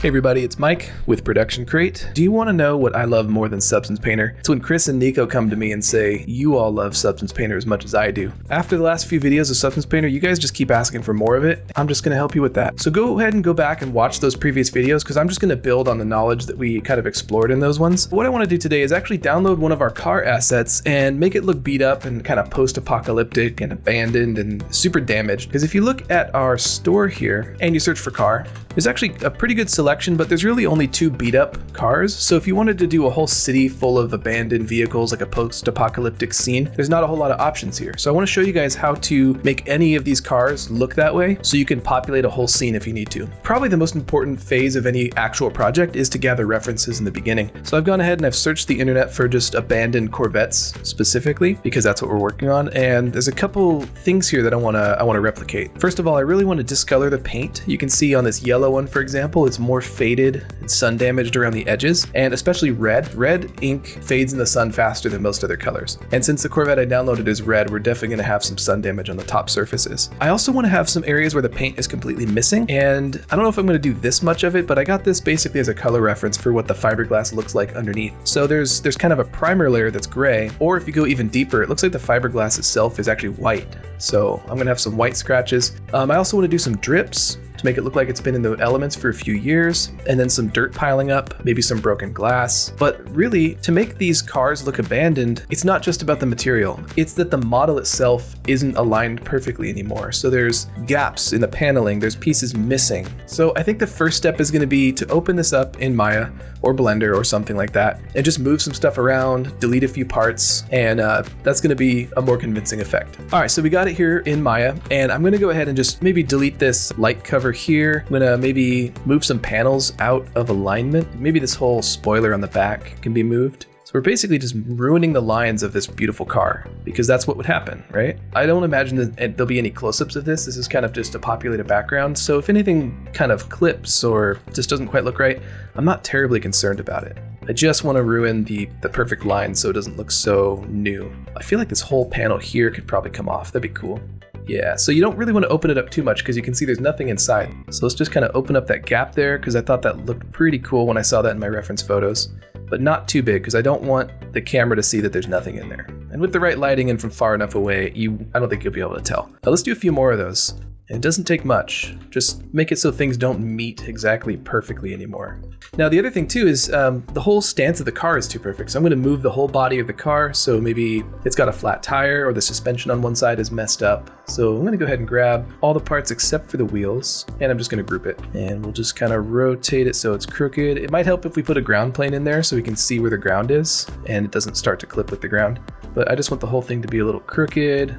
Hey everybody, it's Mike with ProductionCrate. Do you want to know what I love more than Substance Painter? It's when Chris and Nico come to me and say, you all love Substance Painter as much as I do. After the last few videos of Substance Painter, you guys just keep asking for more of it. I'm just going to help you with that. So go ahead and go back and watch those previous videos because I'm just going to build on the knowledge that we kind of explored in those ones. What I want to do today is actually download one of our car assets and make it look beat up and kind of post-apocalyptic and abandoned and super damaged. Because if you look at our store here and you search for car, there's actually a pretty good selection, but there's really only 2 beat up cars. So if you wanted to do a whole city full of abandoned vehicles, like a post-apocalyptic scene, there's not a whole lot of options here. So I want to show you guys how to make any of these cars look that way so you can populate a whole scene if you need to. Probably the most important phase of any actual project is to gather references in the beginning. So I've gone ahead and I've searched the internet for just abandoned Corvettes specifically, because that's what we're working on. And there's a couple things here that I want to replicate. First of all, I really want to discolor the paint. You can see on this yellow one, for example, it's more faded and sun damaged around the edges, and especially red. Red ink fades in the sun faster than most other colors. And since the Corvette I downloaded is red, we're definitely going to have some sun damage on the top surfaces. I also want to have some areas where the paint is completely missing, and I don't know if I'm going to do this much of it, but I got this basically as a color reference for what the fiberglass looks like underneath. So there's kind of a primer layer that's gray, or if you go even deeper, it looks like the fiberglass itself is actually white. So I'm going to have some white scratches. I also want to do some drips to make it look like it's been in the elements for a few years, and then some dirt piling up, maybe some broken glass. But really, to make these cars look abandoned, it's not just about the material. It's that the model itself isn't aligned perfectly anymore. So there's gaps in the paneling, there's pieces missing. So I think the first step is going to be to open this up in Maya or Blender or something like that, and just move some stuff around, delete a few parts, and that's going to be a more convincing effect. All right, so we got it here in Maya, and I'm going to go ahead and just maybe delete this light cover here. I'm gonna maybe move some panels out of alignment. Maybe this whole spoiler on the back can be moved. So we're basically just ruining the lines of this beautiful car, because that's what would happen, right? I don't imagine that there'll be any close-ups of this. This is kind of just a populated background. So if anything kind of clips or just doesn't quite look right, I'm not terribly concerned about it. I just want to ruin the perfect line so it doesn't look so new. I feel like this whole panel here could probably come off. That'd be cool. Yeah, so you don't really want to open it up too much because you can see there's nothing inside. So let's just kind of open up that gap there, because I thought that looked pretty cool when I saw that in my reference photos, but not too big because I don't want the camera to see that there's nothing in there. And with the right lighting and from far enough away, I don't think you'll be able to tell. Now let's do a few more of those. And it doesn't take much. Just make it so things don't meet exactly perfectly anymore. Now the other thing too is the whole stance of the car is too perfect. So I'm going to move the whole body of the car. So maybe it's got a flat tire or the suspension on one side is messed up. So I'm going to go ahead and grab all the parts except for the wheels, and I'm just going to group it. And we'll just kind of rotate it so it's crooked. It might help if we put a ground plane in there so we can see where the ground is and it doesn't start to clip with the ground. But I just want the whole thing to be a little crooked.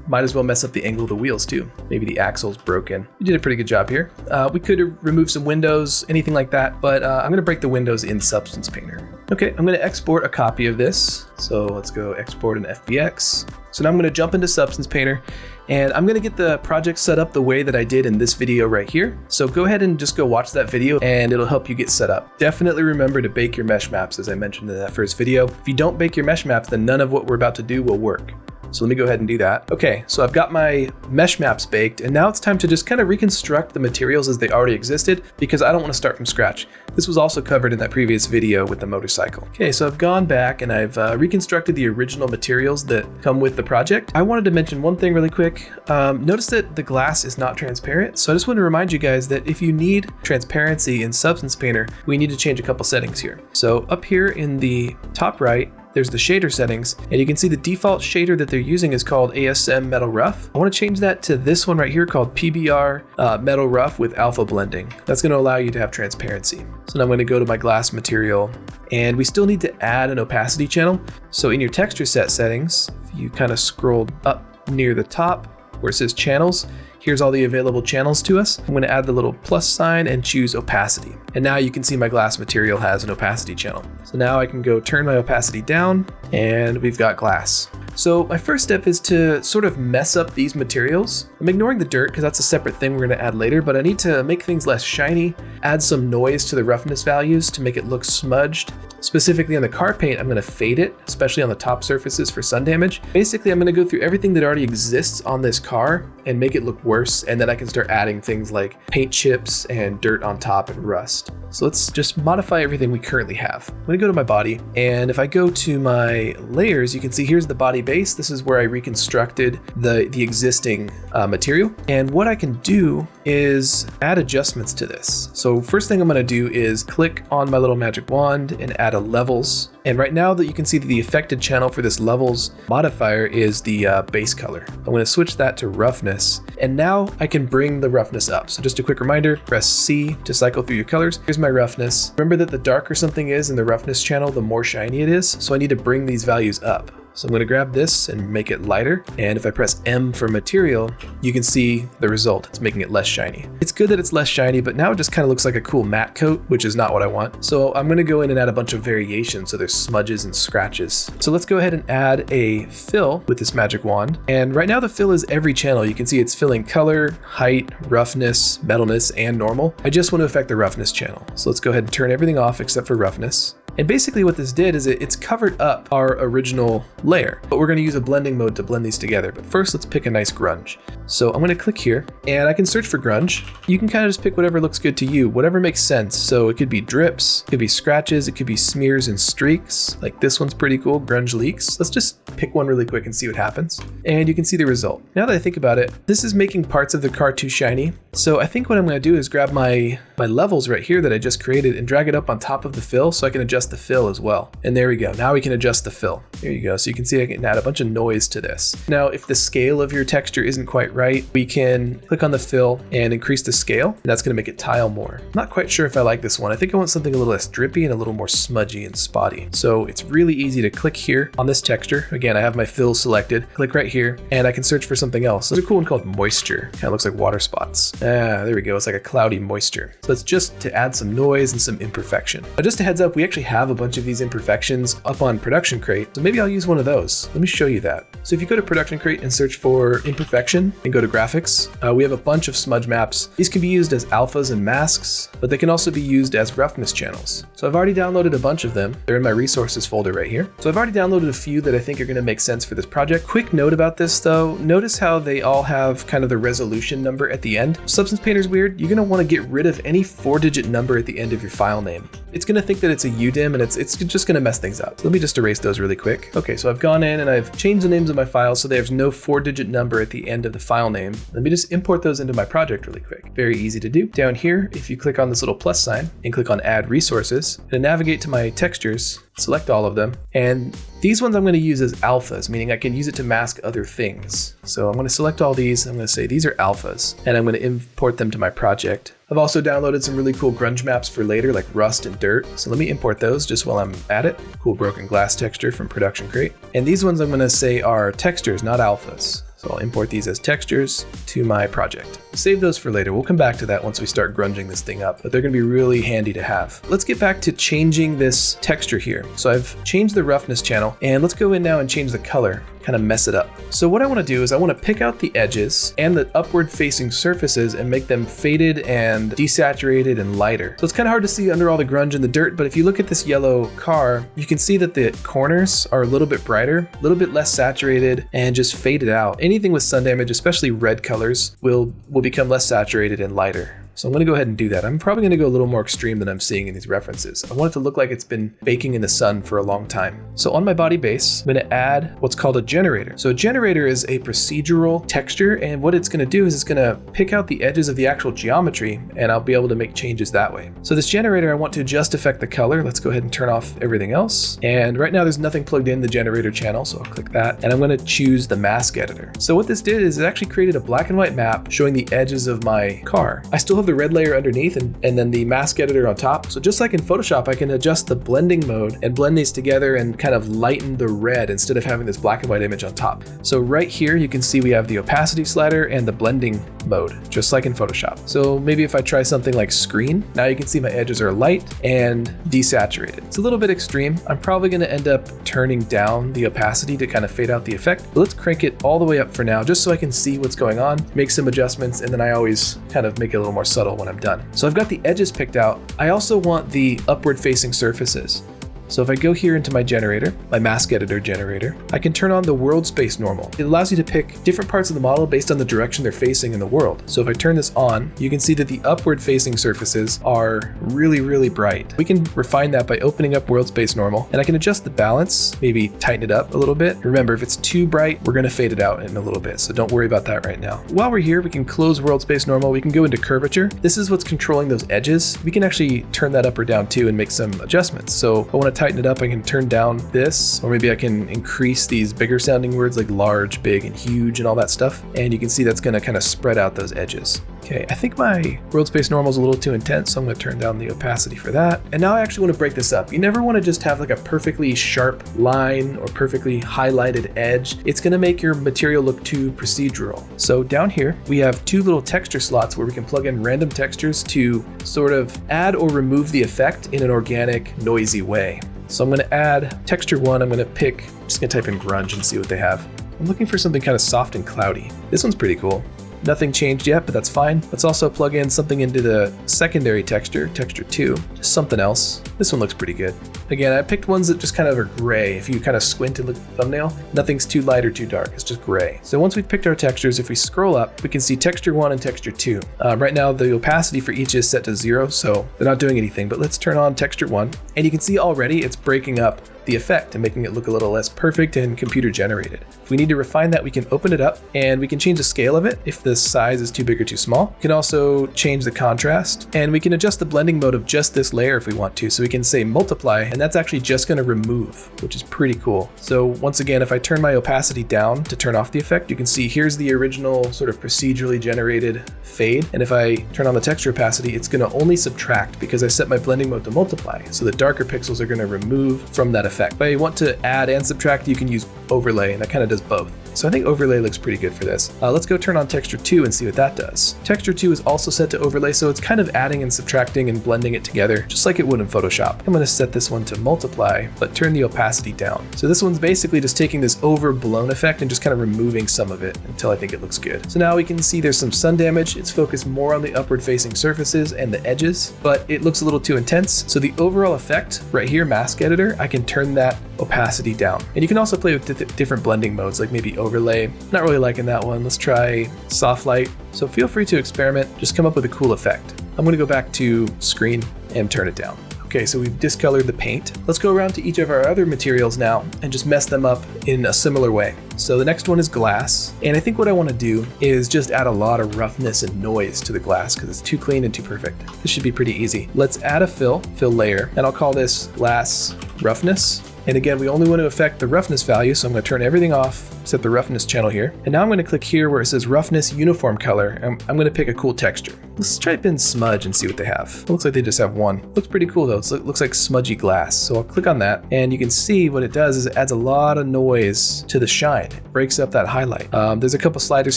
Might as well mess up the angle of the wheels too. Maybe the axle's broken. You did a pretty good job here. We could remove some windows, anything like that, but I'm gonna break the windows in Substance Painter. Okay, I'm gonna export a copy of this. So let's go export an FBX. So now I'm gonna jump into Substance Painter, and I'm gonna get the project set up the way that I did in this video right here. So go ahead and just go watch that video and it'll help you get set up. Definitely remember to bake your mesh maps, as I mentioned in that first video. If you don't bake your mesh maps, then none of what we're about to do will work. So let me go ahead and do that. Okay, so I've got my mesh maps baked, and now it's time to just kind of reconstruct the materials as they already existed, because I don't want to start from scratch. This was also covered in that previous video with the motorcycle. Okay, so I've gone back and I've reconstructed the original materials that come with the project. I wanted to mention one thing really quick. Notice that the glass is not transparent. So I just want to remind you guys that if you need transparency in Substance Painter, we need to change a couple settings here. So up here in the top right, there's the shader settings, and you can see the default shader that they're using is called ASM Metal Rough. I want to change that to this one right here called PBR Metal Rough with alpha blending. That's going to allow you to have transparency. So now I'm going to go to my glass material, and we still need to add an opacity channel. So in your texture set settings, if you kind of scroll up near the top where it says channels, here's all the available channels to us. I'm going to add the little plus sign and choose opacity. And now you can see my glass material has an opacity channel. So now I can go turn my opacity down, and we've got glass. So my first step is to sort of mess up these materials. I'm ignoring the dirt because that's a separate thing we're going to add later, but I need to make things less shiny, add some noise to the roughness values to make it look smudged. Specifically on the car paint, I'm going to fade it, especially on the top surfaces for sun damage. Basically, I'm going to go through everything that already exists on this car and make it look worse, and then I can start adding things like paint chips and dirt on top and rust. So let's just modify everything we currently have. I'm gonna go to my body, and if I go to my layers, you can see here's the body base. This is where I reconstructed the existing material. And what I can do is add adjustments to this. So first thing I'm gonna do is click on my little magic wand and add a levels. And right now that you can see that the affected channel for this levels modifier is the base color. I'm gonna switch that to roughness. And now I can bring the roughness up. So just a quick reminder, press C to cycle through your colors. Here's my roughness. Remember that the darker something is in the roughness channel, the more shiny it is. So I need to bring these values up. So I'm going to grab this and make it lighter. And if I press M for material, you can see the result. It's making it less shiny. It's good that it's less shiny, but now it just kind of looks like a cool matte coat, which is not what I want. So I'm going to go in and add a bunch of variations. So there's smudges and scratches. So let's go ahead and add a fill with this magic wand. And right now the fill is every channel. You can see it's filling color, height, roughness, metalness, and normal. I just want to affect the roughness channel. So let's go ahead and turn everything off except for roughness. And basically what this did is it's covered up our original layer, but we're going to use a blending mode to blend these together. But first let's pick a nice grunge. So I'm going to click here and I can search for grunge. You can kind of just pick whatever looks good to you, whatever makes sense. So it could be drips, it could be scratches, it could be smears and streaks. Like this one's pretty cool, grunge leaks. Let's just pick one really quick and see what happens. And you can see the result. Now that I think about it, this is making parts of the car too shiny. So I think what I'm going to do is grab my levels right here that I just created and drag it up on top of the fill so I can adjust the fill as well. And there we go. Now we can adjust the fill. There you go. So you can see I can add a bunch of noise to this. Now, if the scale of your texture isn't quite right, we can click on the fill and increase the scale. And that's going to make it tile more. I'm not quite sure if I like this one. I think I want something a little less drippy and a little more smudgy and spotty. So it's really easy to click here on this texture. Again, I have my fill selected. Click right here and I can search for something else. There's a cool one called moisture. Kind of looks like water spots. There we go. It's like a cloudy moisture. So it's just to add some noise and some imperfection. Now, just a heads up, we actually have a bunch of these imperfections up on ProductionCrate. So maybe I'll use one of those. Let me show you that. So if you go to ProductionCrate and search for imperfection and go to graphics, we have a bunch of smudge maps. These can be used as alphas and masks, but they can also be used as roughness channels. So I've already downloaded a bunch of them. They're in my resources folder right here. So I've already downloaded a few that I think are going to make sense for this project. Quick note about this though, notice how they all have kind of the resolution number at the end. Substance Painter's weird. You're going to want to get rid of any 4-digit number at the end of your file name. It's going to think that it's a UDIM and it's just going to mess things up. So let me just erase those really quick. Okay, so I've gone in and I've changed the names of my files so there's no 4-digit number at the end of the file name. Let me just import those into my project really quick. Very easy to do. Down here, if you click on this little plus sign and click on add resources and navigate to my textures, select all of them. And these ones I'm going to use as alphas, meaning I can use it to mask other things. So I'm going to select all these. I'm going to say these are alphas and I'm going to import them to my project. I've also downloaded some really cool grunge maps for later, like rust and dirt. So let me import those just while I'm at it. Cool broken glass texture from ProductionCrate. And these ones I'm going to say are textures, not alphas. So I'll import these as textures to my project. Save those for later. We'll come back to that once we start grunging this thing up, but they're going to be really handy to have. Let's get back to changing this texture here. So I've changed the roughness channel and let's go in now and change the color, kind of mess it up. So what I want to do is I want to pick out the edges and the upward facing surfaces and make them faded and desaturated and lighter. So it's kind of hard to see under all the grunge and the dirt, but if you look at this yellow car, you can see that the corners are a little bit brighter, a little bit less saturated and just faded out. Anything with sun damage, especially red colors, will become less saturated and lighter. So I'm going to go ahead and do that. I'm probably going to go a little more extreme than I'm seeing in these references. I want it to look like it's been baking in the sun for a long time. So on my body base, I'm going to add what's called a generator. So a generator is a procedural texture, and what it's going to do is it's going to pick out the edges of the actual geometry, and I'll be able to make changes that way. So this generator, I want to just affect the color. Let's go ahead and turn off everything else. And right now there's nothing plugged in the generator channel, so I'll click that, and I'm going to choose the mask editor. So what this did is it actually created a black and white map showing the edges of my car. I still have the red layer underneath and then the mask editor on top. So just like in Photoshop, I can adjust the blending mode and blend these together and kind of lighten the red instead of having this black and white image on top. So right here, you can see we have the opacity slider and the blending mode, just like in Photoshop. So maybe if I try something like screen, now you can see my edges are light and desaturated. It's a little bit extreme. I'm probably going to end up turning down the opacity to kind of fade out the effect. But let's crank it all the way up for now, just so I can see what's going on, make some adjustments, and then I always kind of make it a little more subtle when I'm done. So I've got the edges picked out. I also want the upward facing surfaces. So if I go here into my generator, my mask editor generator, I can turn on the world space normal. It allows you to pick different parts of the model based on the direction they're facing in the world. So if I turn this on, you can see that the upward facing surfaces are really, really bright. We can refine that by opening up world space normal, and I can adjust the balance, maybe tighten it up a little bit. Remember, if it's too bright, we're gonna fade it out in a little bit, so don't worry about that right now. While we're here, we can close world space normal. We can go into curvature. This is what's controlling those edges. We can actually turn that up or down too and make some adjustments. So if I want to tighten it up, I can turn down this, or maybe I can increase these bigger sounding words like large, big, and huge and all that stuff. And you can see that's gonna kind of spread out those edges. Okay, I think my world space normal is a little too intense, so I'm gonna turn down the opacity for that. And now I actually want to break this up. You never want to just have like a perfectly sharp line or perfectly highlighted edge. It's gonna make your material look too procedural. So down here, we have two little texture slots where we can plug in random textures to sort of add or remove the effect in an organic, noisy way. So I'm gonna add texture 1, I'm just gonna type in grunge and see what they have. I'm looking for something kind of soft and cloudy. This one's pretty cool. Nothing changed yet, but that's fine. Let's also plug in something into the secondary texture, texture 2, just something else. This one looks pretty good. Again, I picked ones that just kind of are gray. If you kind of squint and look at the thumbnail, nothing's too light or too dark, it's just gray. So once we've picked our textures, if we scroll up, we can see texture 1 and texture 2. Right now, the opacity for each is set to 0, so they're not doing anything, but let's turn on texture 1. And you can see already it's breaking up the effect and making it look a little less perfect and computer generated. If we need to refine that, we can open it up and we can change the scale of it if the size is too big or too small. We can also change the contrast, and we can adjust the blending mode of just this layer if we want to. So we can say multiply, and that's actually just going to remove, which is pretty cool. So once again, if I turn my opacity down to turn off the effect, you can see here's the original sort of procedurally generated fade. And if I turn on the texture opacity, it's going to only subtract because I set my blending mode to multiply. So the darker pixels are going to remove from that effect. If I want to add and subtract, you can use overlay, and that kind of does both. So I think overlay looks pretty good for this. Let's go turn on texture 2 and see what that does. Texture 2 is also set to overlay, so it's kind of adding and subtracting and blending it together, just like it would in Photoshop. I'm gonna set this one to multiply, but turn the opacity down. So this one's basically just taking this overblown effect and just kind of removing some of it until I think it looks good. So now we can see there's some sun damage. It's focused more on the upward facing surfaces and the edges, but it looks a little too intense. So the overall effect right here, mask editor, I can turn that opacity down. And you can also play with different blending modes, like maybe overlay. Not really liking that one. Let's try soft light. So feel free to experiment, just come up with a cool effect. I'm gonna go back to screen and turn it down. Okay, so we've discolored the paint. Let's go around to each of our other materials now and just mess them up in a similar way. So the next one is glass. And I think what I want to do is just add a lot of roughness and noise to the glass because it's too clean and too perfect. This should be pretty easy. Let's add a fill layer, and I'll call this glass roughness. And again, we only want to affect the roughness value, so I'm going to turn everything off, set the roughness channel here. And now I'm going to click here where it says roughness uniform color. And I'm going to pick a cool texture. Let's type in smudge and see what they have. It looks like they just have one. Looks pretty cool though. It looks like smudgy glass. So I'll click on that, and you can see what it does is it adds a lot of noise to the shine. It breaks up that highlight. There's a couple sliders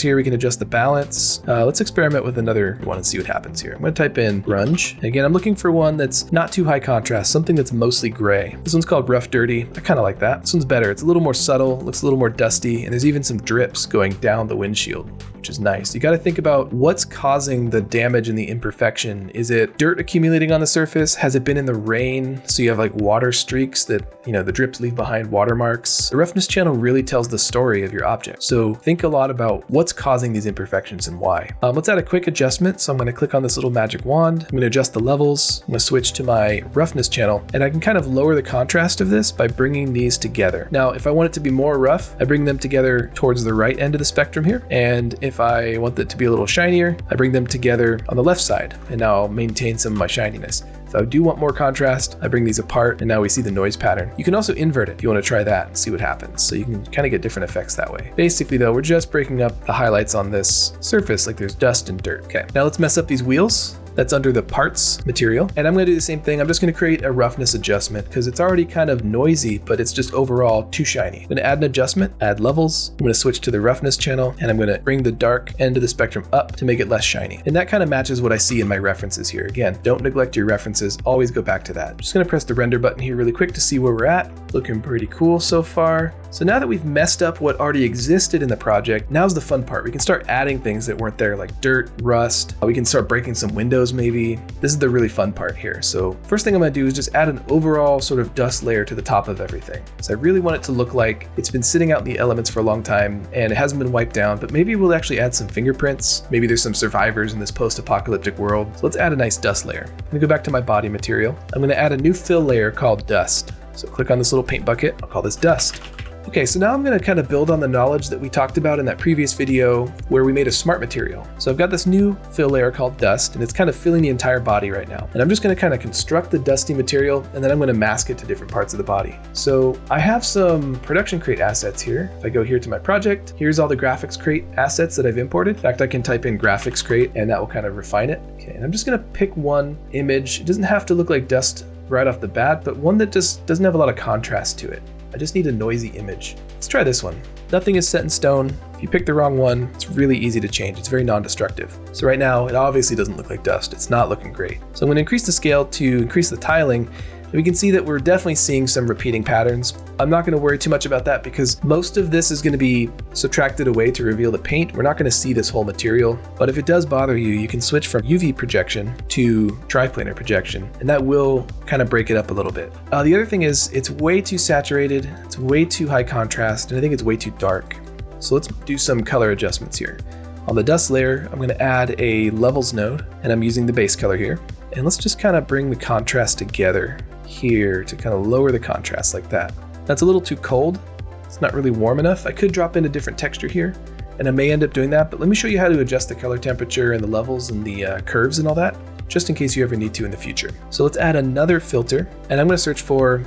here. We can adjust the balance. Let's experiment with another one and see what happens here. I'm going to type in grunge. And again, I'm looking for one that's not too high contrast, something that's mostly gray. This one's called rough dirty. I kind of like that. This one's better. It's a little more subtle, looks a little more dusty, and there's even some drips going down the windshield, which is nice. You got to think about what's causing the damage and the imperfection. Is it dirt accumulating on the surface? Has it been in the rain? So you have like water streaks that, the drips leave behind watermarks. The roughness channel really tells the story of your object. So think a lot about what's causing these imperfections and why. Let's add a quick adjustment. So I'm going to click on this little magic wand. I'm going to adjust the levels. I'm going to switch to my roughness channel, and I can kind of lower the contrast of this by bringing these together. Now, if I want it to be more rough, I bring them together towards the right end of the spectrum here. And if I want it to be a little shinier, I bring them together on the left side, and now I'll maintain some of my shininess. If I do want more contrast, I bring these apart, and now we see the noise pattern. You can also invert it if you want to try that and see what happens. So you can kind of get different effects that way. Basically though, we're just breaking up the highlights on this surface like there's dust and dirt. Okay, now let's mess up these wheels. That's under the parts material. And I'm going to do the same thing. I'm just going to create a roughness adjustment because it's already kind of noisy, but it's just overall too shiny. I'm going to add an adjustment, add levels. I'm going to switch to the roughness channel, and I'm going to bring the dark end of the spectrum up to make it less shiny. And that kind of matches what I see in my references here. Again, don't neglect your references. Always go back to that. I'm just going to press the render button here really quick to see where we're at. Looking pretty cool so far. So now that we've messed up what already existed in the project, now's the fun part. We can start adding things that weren't there, like dirt, rust. We can start breaking some windows windows maybe. This is the really fun part here. So first thing I'm gonna do is just add an overall sort of dust layer to the top of everything. So I really want it to look like it's been sitting out in the elements for a long time and it hasn't been wiped down, but maybe we'll actually add some fingerprints. Maybe there's some survivors in this post-apocalyptic world. So let's add a nice dust layer. I'm gonna go back to my body material. I'm gonna add a new fill layer called dust. So click on this little paint bucket. I'll call this dust. Okay, so now I'm gonna kind of build on the knowledge that we talked about in that previous video where we made a smart material. So I've got this new fill layer called dust, and it's kind of filling the entire body right now. And I'm just gonna kind of construct the dusty material, and then I'm gonna mask it to different parts of the body. So I have some ProductionCrate assets here. If I go here to my project, here's all the GraphicsCrate assets that I've imported. In fact, I can type in GraphicsCrate and that will kind of refine it. Okay, and I'm just gonna pick one image. It doesn't have to look like dust right off the bat, but one that just doesn't have a lot of contrast to it. I just need a noisy image. Let's try this one. Nothing is set in stone. If you pick the wrong one, it's really easy to change. It's very non-destructive. So right now, it obviously doesn't look like dust. It's not looking great. So I'm gonna increase the scale to increase the tiling. And we can see that we're definitely seeing some repeating patterns. I'm not gonna worry too much about that because most of this is gonna be subtracted away to reveal the paint. We're not gonna see this whole material, but if it does bother you, you can switch from UV projection to triplanar projection, and that will kind of break it up a little bit. The other thing is it's way too saturated, it's way too high contrast, and I think it's way too dark. So let's do some color adjustments here. On the dust layer, I'm gonna add a levels node, and I'm using the base color here. And let's just kind of bring the contrast together here to kind of lower the contrast like that. That's a little too cold. It's not really warm enough. I could drop in a different texture here, and I may end up doing that, but let me show you how to adjust the color temperature and the levels and the curves and all that, just in case you ever need to in the future. So let's add another filter, and I'm gonna search for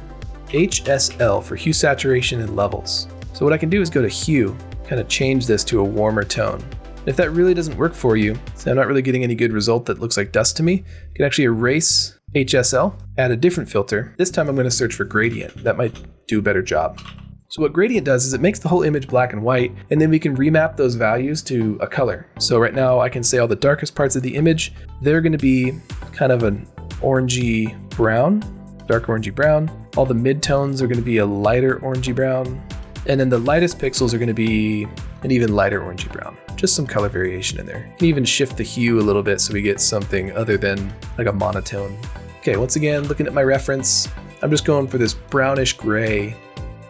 HSL for hue, saturation, and levels. So what I can do is go to hue, kind of change this to a warmer tone. If that really doesn't work for you, so I'm not really getting any good result that looks like dust to me, you can actually erase HSL, add a different filter. This time I'm going to search for gradient. That might do a better job. So what gradient does is it makes the whole image black and white, and then we can remap those values to a color. So right now I can say all the darkest parts of the image, they're going to be kind of an orangey brown, dark orangey brown. All the midtones are going to be a lighter orangey brown. And then the lightest pixels are going to be an even lighter orangey brown. Just some color variation in there. You can even shift the hue a little bit so we get something other than like a monotone. Okay, once again, looking at my reference, I'm just going for this brownish gray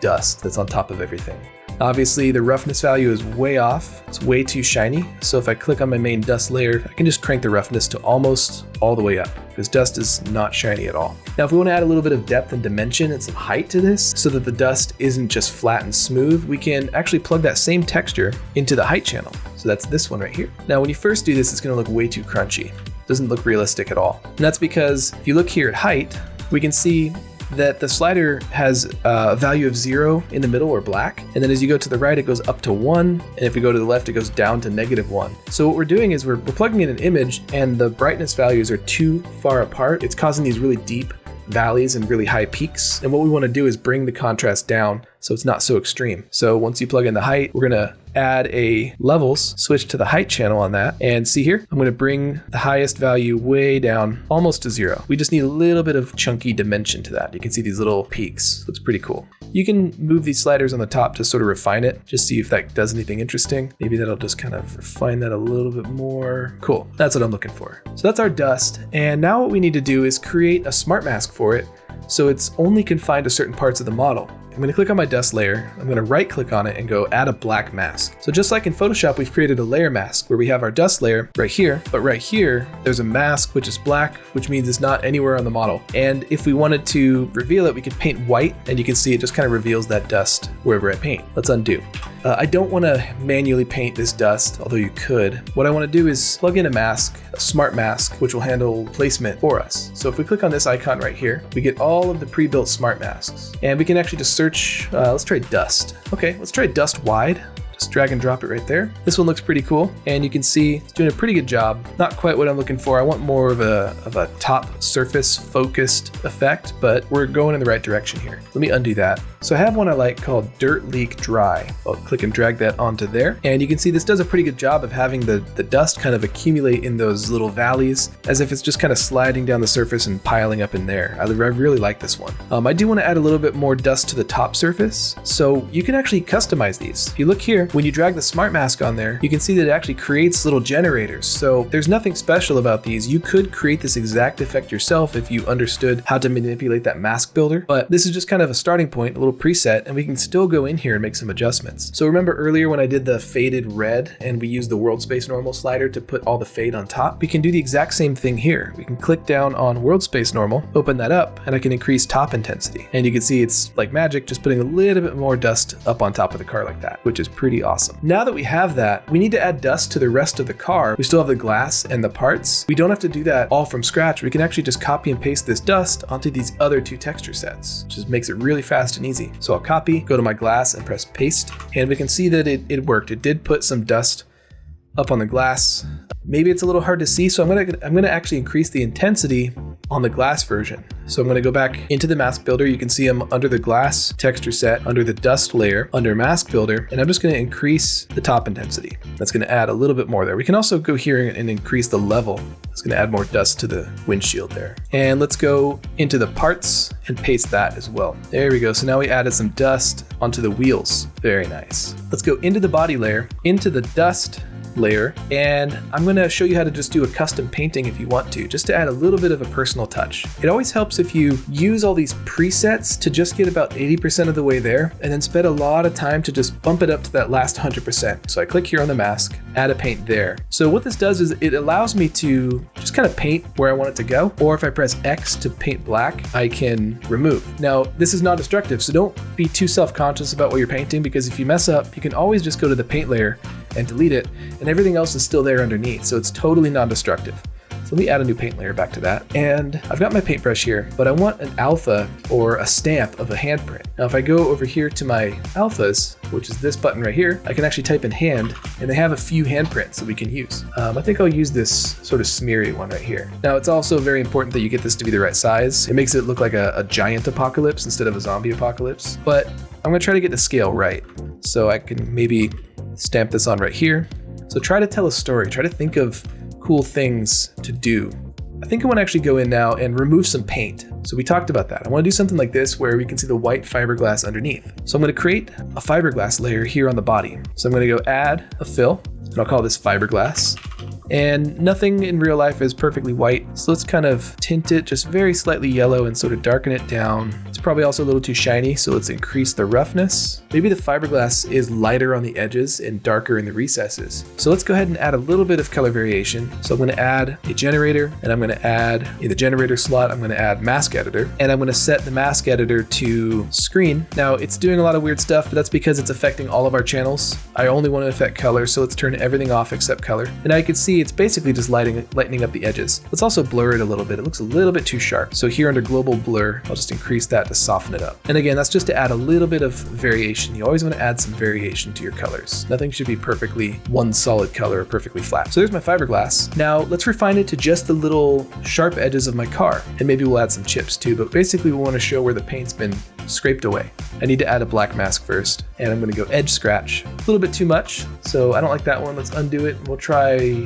dust that's on top of everything. Obviously, the roughness value is way off. It's way too shiny. So if I click on my main dust layer, I can just crank the roughness to almost all the way up because dust is not shiny at all. Now, if we want to add a little bit of depth and dimension and some height to this so that the dust isn't just flat and smooth, we can actually plug that same texture into the height channel. So that's this one right here. Now, when you first do this, it's going to look way too crunchy. It doesn't look realistic at all. And that's because if you look here at height, we can see that the slider has a value of 0 in the middle or black. And then as you go to the right, it goes up to 1. And if we go to the left, it goes down to -1. So what we're doing is we're plugging in an image and the brightness values are too far apart. It's causing these really deep valleys and really high peaks. And what we want to do is bring the contrast down so it's not so extreme. So once you plug in the height, we're going to add a levels, switch to the height channel on that, and see here, I'm going to bring the highest value way down, almost to 0. We just need a little bit of chunky dimension to that. You can see these little peaks. Looks pretty cool. You can move these sliders on the top to sort of refine it, just see if that does anything interesting. Maybe that'll just kind of refine that a little bit more. Cool. That's what I'm looking for. So that's our dust. And now what we need to do is create a smart mask for it, so it's only confined to certain parts of the model. I'm going to click on my dust layer, I'm going to right click on it and go add a black mask. So just like in Photoshop, we've created a layer mask where we have our dust layer right here, but right here, there's a mask which is black, which means it's not anywhere on the model. And if we wanted to reveal it, we could paint white and you can see it just kind of reveals that dust wherever I paint. Let's undo. I don't want to manually paint this dust, although you could. What I want to do is plug in a mask, a smart mask, which will handle placement for us. So if we click on this icon right here, we get all of the pre-built smart masks. And we can actually just search, let's try dust. Okay, let's try dust wide. Just drag and drop it right there. This one looks pretty cool. And you can see it's doing a pretty good job. Not quite what I'm looking for. I want more of a top surface focused effect, but we're going in the right direction here. Let me undo that. So I have one I like called Dirt Leak Dry. I'll click and drag that onto there. And you can see this does a pretty good job of having the dust kind of accumulate in those little valleys as if it's just kind of sliding down the surface and piling up in there. I really like this one. I do want to add a little bit more dust to the top surface. So you can actually customize these. If you look here, here, when you drag the smart mask on there, you can see that it actually creates little generators. So there's nothing special about these. You could create this exact effect yourself if you understood how to manipulate that mask builder, but this is just kind of a starting point, a little preset, and we can still go in here and make some adjustments. So remember earlier when I did the faded red and we used the world space normal slider to put all the fade on top? We can do the exact same thing here. We can click down on world space normal, open that up, and I can increase top intensity. And you can see it's like magic, just putting a little bit more dust up on top of the car like that, which is pretty awesome. Now that we have that, we need to add dust to the rest of the car. We still have the glass and the parts. We don't have to do that all from scratch. We can actually just copy and paste this dust onto these other two texture sets, which just makes it really fast and easy. So I'll copy, go to my glass and press paste, and we can see that it worked. It did put some dust up on the glass. Maybe it's a little hard to see, so I'm gonna actually increase the intensity on the glass version. So I'm gonna go back into the mask builder. You can see I'm under the glass texture set, under the dust layer, under mask builder, and I'm just gonna increase the top intensity. That's gonna add a little bit more there. We can also go here and increase the level. It's gonna add more dust to the windshield there. And let's go into the parts and paste that as well. There we go. So now we added some dust onto the wheels. Very nice. Let's go into the body layer, into the dust layer, and I'm going to show you how to just do a custom painting if you want to, just to add a little bit of a personal touch. It always helps if you use all these presets to just get about 80% of the way there, and then spend a lot of time to just bump it up to that last 100%. So I click here on the mask, add a paint there. So what this does is it allows me to just kind of paint where I want it to go, or if I press X to paint black, I can remove. Now, this is not destructive, so don't be too self-conscious about what you're painting, because if you mess up, you can always just go to the paint layer and delete it, and everything else is still there underneath, so it's totally non-destructive. So let me add a new paint layer back to that. And I've got my paintbrush here, but I want an alpha or a stamp of a handprint. Now, if I go over here to my alphas, which is this button right here, I can actually type in hand, and they have a few handprints that we can use. I think I'll use this sort of smeary one right here. Now, it's also very important that you get this to be the right size. It makes it look like a giant apocalypse instead of a zombie apocalypse, but I'm gonna try to get the scale right. So I can maybe stamp this on right here. So try to tell a story, try to think of cool things to do. I think I want to actually go in now and remove some paint. So we talked about that. I want to do something like this where we can see the white fiberglass underneath. So I'm going to create a fiberglass layer here on the body. So I'm going to go add a fill, and I'll call this fiberglass. And nothing in real life is perfectly white, so let's kind of tint it just very slightly yellow and sort of darken it down. It's probably also a little too shiny, so let's increase the roughness. Maybe the fiberglass is lighter on the edges and darker in the recesses. So let's go ahead and add a little bit of color variation. So I'm going to add a generator, and I'm going to add in the generator slot, I'm going to add mask editor, and I'm going to set the mask editor to screen. Now it's doing a lot of weird stuff, but that's because it's affecting all of our channels. I only want to affect color, so let's turn everything off except color. And I can see it's basically just lightening up the edges. Let's also blur it a little bit. It looks a little bit too sharp. So here under global blur, I'll just increase that to soften it up. And again, that's just to add a little bit of variation. You always want to add some variation to your colors. Nothing should be perfectly one solid color or perfectly flat. So there's my fiberglass. Now let's refine it to just the little sharp edges of my car. And maybe we'll add some chips too, but basically we want to show where the paint's been scraped away. I need to add a black mask first, and I'm going to go edge scratch. A little bit too much, so I don't like that one. Let's undo it, and we'll try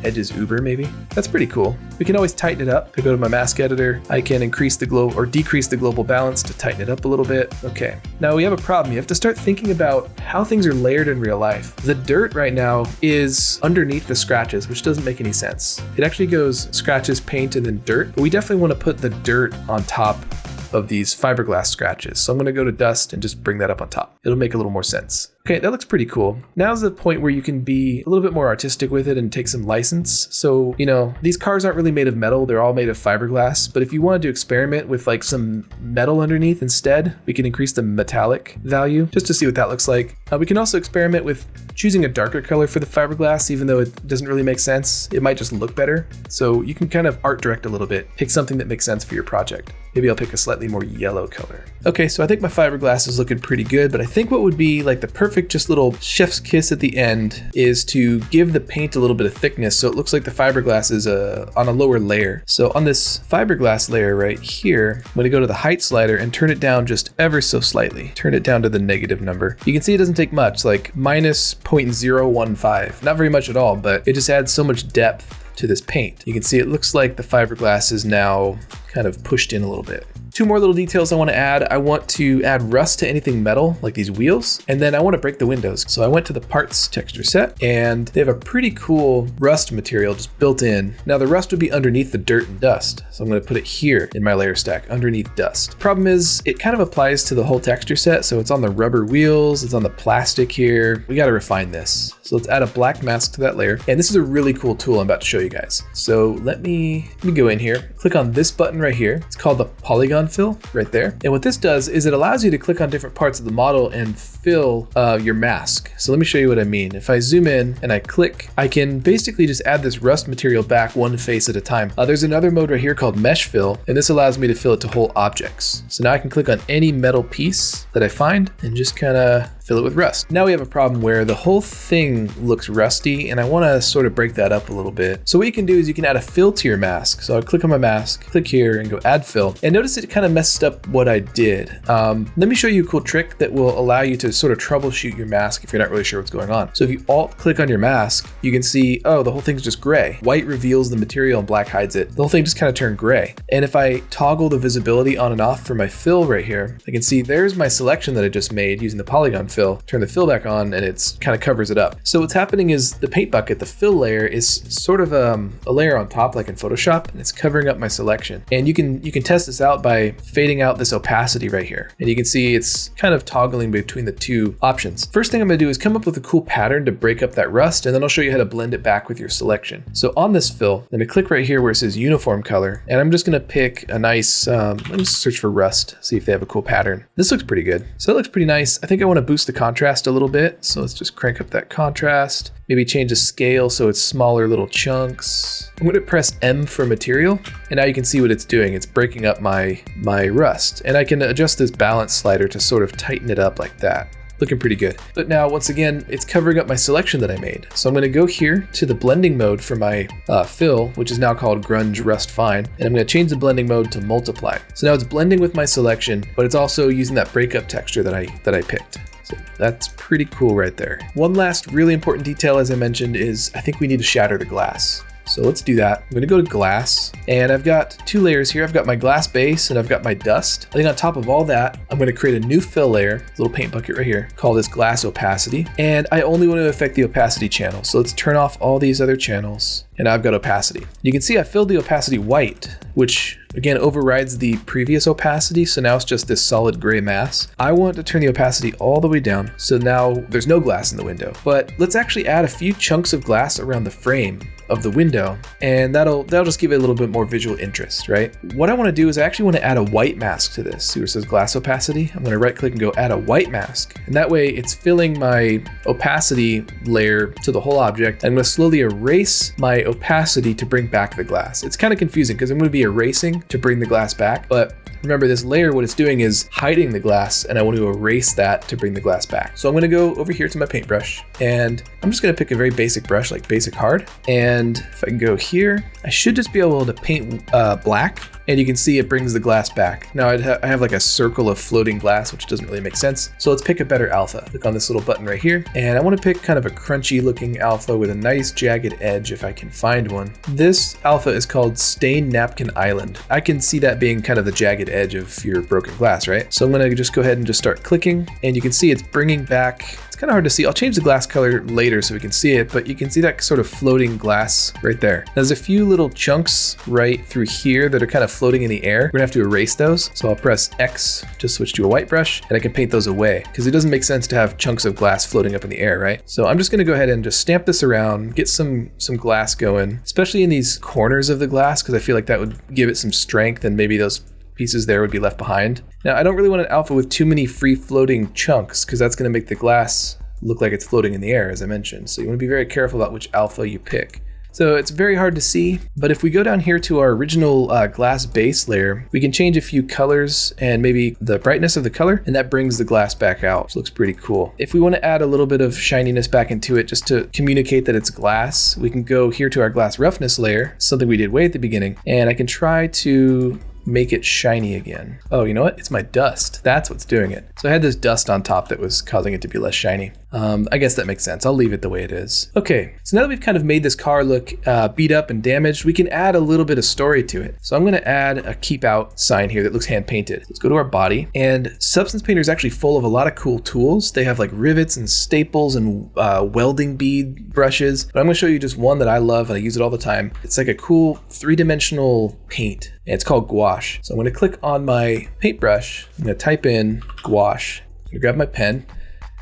edges uber maybe. That's pretty cool. We can always tighten it up. If I go to my mask editor, I can increase the glow or decrease the global balance to tighten it up a little bit. Okay, now we have a problem. You have to start thinking about how things are layered in real life. The dirt right now is underneath the scratches, which doesn't make any sense. It actually goes scratches, paint, and then dirt, but we definitely want to put the dirt on top of these fiberglass scratches. So I'm going to go to dust and just bring that up on top. It'll make a little more sense. Okay, that looks pretty cool. Now's the point where you can be a little bit more artistic with it and take some license. So, you know, these cars aren't really made of metal. They're all made of fiberglass. But if you wanted to experiment with like some metal underneath instead, we can increase the metallic value just to see what that looks like. We can also experiment with choosing a darker color for the fiberglass, even though it doesn't really make sense. It might just look better. So you can kind of art direct a little bit. Pick something that makes sense for your project. Maybe I'll pick a slightly more yellow color. Okay, so I think my fiberglass is looking pretty good, but I think what would be like the perfect just little chef's kiss at the end is to give the paint a little bit of thickness so it looks like the fiberglass is on a lower layer. So on this fiberglass layer right here, I'm gonna go to the height slider and turn it down just ever so slightly. Turn it down to the negative number. You can see it doesn't take much, like minus 0.015. Not very much at all, but it just adds so much depth to this paint. You can see it looks like the fiberglass is now kind of pushed in a little bit. Two more little details I want to add. I want to add rust to anything metal, like these wheels, and then I want to break the windows. So I went to the parts texture set, and they have a pretty cool rust material just built in. Now the rust would be underneath the dirt and dust, so I'm going to put it here in my layer stack, underneath dust. Problem is, it kind of applies to the whole texture set, so it's on the rubber wheels, it's on the plastic here. We got to refine this. So let's add a black mask to that layer, and this is a really cool tool I'm about to show you guys. So let me go in here, click on this button right here. It's called the Polygon fill right there. And what this does is it allows you to click on different parts of the model and fill your mask. So let me show you what I mean. If I zoom in and I click, I can basically just add this rust material back one face at a time. There's another mode right here called mesh fill, and this allows me to fill it to whole objects. So now I can click on any metal piece that I find and just kind of fill it with rust. Now we have a problem where the whole thing looks rusty, and I want to sort of break that up a little bit. So what you can do is you can add a fill to your mask. So I'll click on my mask, click here and go add fill. And notice it kind of messed up what I did. Let me show you a cool trick that will allow you to sort of troubleshoot your mask if you're not really sure what's going on. So if you alt click on your mask, you can see, oh, the whole thing's just gray. White reveals the material and black hides it. The whole thing just kind of turned gray. And if I toggle the visibility on and off for my fill right here, I can see there's my selection that I just made using the Polygon fill. Turn the fill back on and it's kind of covers it up. So what's happening is the paint bucket, the fill layer, is sort of a layer on top like in Photoshop, and it's covering up my selection. And you can test this out by fading out this opacity right here. And you can see it's kind of toggling between the two options. First thing I'm gonna do is come up with a cool pattern to break up that rust, and then I'll show you how to blend it back with your selection. So on this fill, I'm gonna click right here where it says uniform color, and I'm just gonna pick a nice, let me search for rust, see if they have a cool pattern. This looks pretty good. So it looks pretty nice. I think I wanna boost the contrast a little bit. So let's just crank up that contrast. Maybe change the scale so it's smaller little chunks. I'm going to press M for material, and now you can see what it's doing. It's breaking up my rust, and I can adjust this balance slider to sort of tighten it up like that. Looking pretty good. But now, once again, it's covering up my selection that I made. So I'm going to go here to the blending mode for my fill, which is now called Grunge Rust Fine, and I'm going to change the blending mode to multiply. So now it's blending with my selection, but it's also using that breakup texture that I picked. So that's pretty cool right there. One last really important detail, as I mentioned, is I think we need to shatter the glass. So let's do that. I'm going to go to glass, and I've got two layers here. I've got my glass base and I've got my dust. I think on top of all that, I'm going to create a new fill layer, little paint bucket right here, call this glass opacity. And I only want to affect the opacity channel. So let's turn off all these other channels, and I've got opacity. You can see I filled the opacity white, which again overrides the previous opacity. So now it's just this solid gray mass. I want to turn the opacity all the way down. So now there's no glass in the window, but let's actually add a few chunks of glass around the frame of the window, and that'll just give it a little bit more visual interest, right? What I want to do is I actually want to add a white mask to this. See where it says glass opacity? I'm going to right click and go add a white mask, and that way it's filling my opacity layer to the whole object. I'm going to slowly erase my opacity to bring back the glass. It's kind of confusing because I'm going to be erasing to bring the glass back, but remember this layer, what it's doing is hiding the glass, and I want to erase that to bring the glass back. So I'm going to go over here to my paintbrush, and I'm just going to pick a very basic brush, like basic hard. And if I can go here, I should just be able to paint black, and you can see it brings the glass back. Now I have like a circle of floating glass, which doesn't really make sense. So let's pick a better alpha. Click on this little button right here, and I want to pick kind of a crunchy looking alpha with a nice jagged edge if I can find one. This alpha is called Stain Napkin Island. I can see that being kind of the jagged edge of your broken glass, right? So I'm going to just go ahead and just start clicking, and you can see it's bringing back, it's kind of hard to see. I'll change the glass color later so we can see it, but you can see that sort of floating glass right there. Now, there's a few little chunks right through here that are kind of floating in the air. We're gonna have to erase those. So I'll press X to switch to a white brush, and I can paint those away because it doesn't make sense to have chunks of glass floating up in the air, right? So I'm just gonna go ahead and just stamp this around, get some glass going, especially in these corners of the glass, because I feel like that would give it some strength, and maybe those pieces there would be left behind. Now, I don't really want an alpha with too many free floating chunks because that's going to make the glass look like it's floating in the air, as I mentioned. So you want to be very careful about which alpha you pick. So it's very hard to see, but if we go down here to our original glass base layer, we can change a few colors and maybe the brightness of the color, and that brings the glass back out, which looks pretty cool. If we want to add a little bit of shininess back into it just to communicate that it's glass, we can go here to our glass roughness layer, something we did way at the beginning, and I can try to make it shiny again. Oh, you know what? It's my dust. That's what's doing it. So I had this dust on top that was causing it to be less shiny. I guess that makes sense. I'll leave it the way it is. Okay, so now that we've kind of made this car look beat up and damaged, we can add a little bit of story to it. So I'm gonna add a keep out sign here that looks hand painted. Let's go to our body, and Substance Painter is actually full of a lot of cool tools. They have like rivets and staples and welding bead brushes, but I'm gonna show you just one that I love and I use it all the time. It's like a cool 3-dimensional paint, and it's called Gouache. So I'm gonna click on my paintbrush, I'm gonna type in Gouache, I'm gonna grab my pen,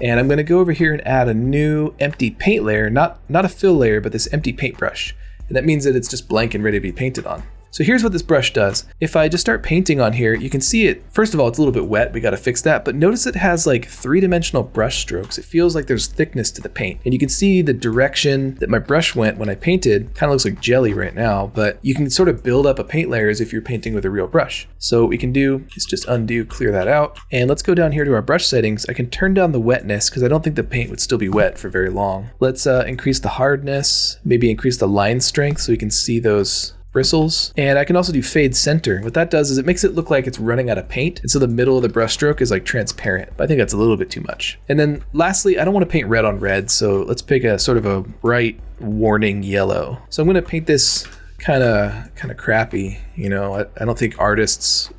and I'm gonna go over here and add a new empty paint layer, not a fill layer, but this empty paintbrush. And that means that it's just blank and ready to be painted on. So here's what this brush does. If I just start painting on here, you can see it. First of all, it's a little bit wet. We got to fix that. But notice it has like 3-dimensional brush strokes. It feels like there's thickness to the paint. And you can see the direction that my brush went when I painted. Kind of looks like jelly right now, but you can sort of build up a paint layer as if you're painting with a real brush. So what we can do is just undo, clear that out. And let's go down here to our brush settings. I can turn down the wetness because I don't think the paint would still be wet for very long. Let's increase the hardness, maybe increase the line strength so we can see those bristles. And I can also do fade center. What that does is it makes it look like it's running out of paint. And so the middle of the brush stroke is like transparent, but I think that's a little bit too much. And then lastly, I don't want to paint red on red. So let's pick a sort of a bright warning yellow. So I'm going to paint this kind of crappy. You know, I don't think artists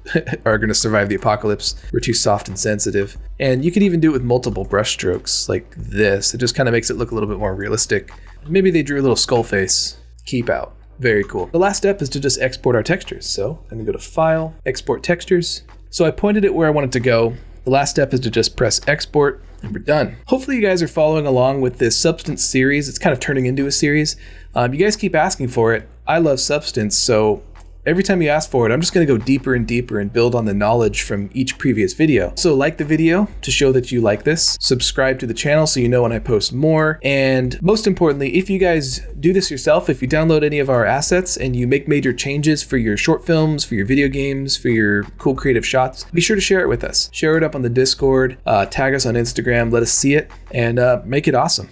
are going to survive the apocalypse. We're too soft and sensitive. And you could even do it with multiple brush strokes like this. It just kind of makes it look a little bit more realistic. Maybe they drew a little skull face. Keep out. Very cool. The last step is to just export our textures. So I'm gonna go to File, Export Textures. So I pointed it where I want it to go. The last step is to just press export and we're done. Hopefully you guys are following along with this Substance series. It's kind of turning into a series. You guys keep asking for it. I love Substance, so every time you ask for it, I'm just gonna go deeper and deeper and build on the knowledge from each previous video. So like the video to show that you like this, subscribe to the channel so you know when I post more. And most importantly, if you guys do this yourself, if you download any of our assets and you make major changes for your short films, for your video games, for your cool creative shots, be sure to share it with us. Share it up on the Discord, tag us on Instagram, let us see it, and make it awesome.